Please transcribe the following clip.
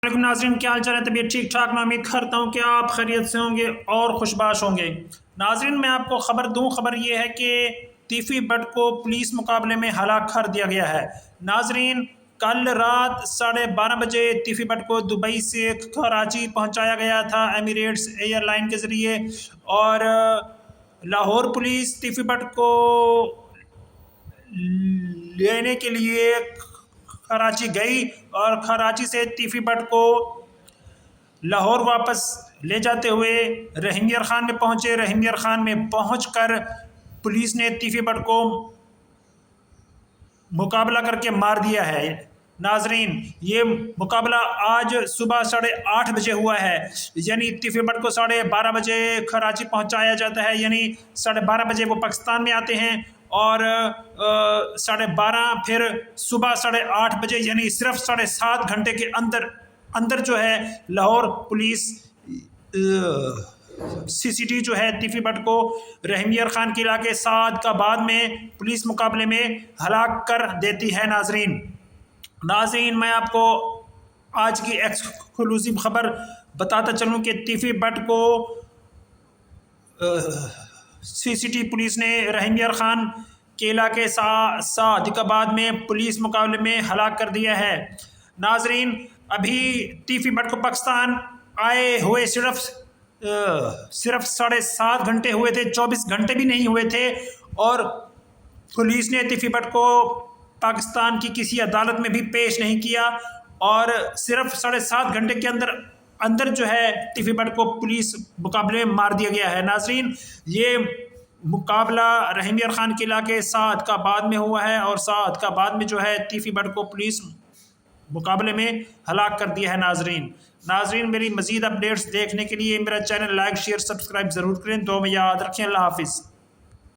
वालेकुम नाज़रीन, क्या हाल चाल है? तबीयत ठीक ठाक? मैं उम्मीद करता हूँ कि आप खैरियत से होंगे और खुशबाश होंगे। नाज़रीन, मैं आपको खबर दूँ। खबर ये है कि तीफी बट को पुलिस मुकाबले में हलाक कर दिया गया है। नाज़रीन, कल रात 12:30 बजे तीफी बट को दुबई से कराची पहुँचाया गया था एमिरेट्स एयरलाइन के ज़रिए, और लाहौर पुलिस तीफी बट को लेने के लिए कराची गई और कराची से तीफी बट को लाहौर वापस ले जाते हुए रहीम यार खान में पहुंचे। रहीम यार खान में पहुंचकर पुलिस ने तीफी बट को मुकाबला करके मार दिया है। नाजरीन, ये मुकाबला आज सुबह 8:30 बजे हुआ है, यानी तीफी बट को 12:30 बजे कराची पहुंचाया जाता है, यानी 12:30 बजे वो पाकिस्तान में आते हैं, और 12:30 फिर सुबह 8:30 बजे, यानी सिर्फ 7.5 घंटे के अंदर जो है लाहौर पुलिस सीसीटी जो है तीफी बट को रहीम यार खान के इलाके सादकाबाद में पुलिस मुकाबले में हलाक कर देती है। नाजरीन, मैं आपको आज की एक्सक्लूसिव खबर बताता चलूं कि तीफी बट को सीसीटी पुलिस ने रहीम यार खान के इलाके सादकाबाद में पुलिस मुकाबले में हलाक कर दिया है। नाजरीन, अभी तीफी बट को पाकिस्तान आए हुए सिर्फ 7.5 घंटे हुए थे, 24 घंटे भी नहीं हुए थे, और पुलिस ने तीफी बट को पाकिस्तान की किसी अदालत में भी पेश नहीं किया, और सिर्फ 7.5 घंटे के अंदर जो है तीफी बट को पुलिस मुकाबले में मार दिया गया है। नाजरीन, ये मुकाबला रहीम यार खान के इलाके सादकाबाद में हुआ है, और सादकाबाद में जो है तीफी बट को पुलिस मुकाबले में हलाक कर दिया है। नाजरीन, मेरी मज़ीद अपडेट्स देखने के लिए मेरा चैनल लाइक शेयर सब्सक्राइब ज़रूर करें। दुआ में याद रखें। अल्लाह हाफिज़।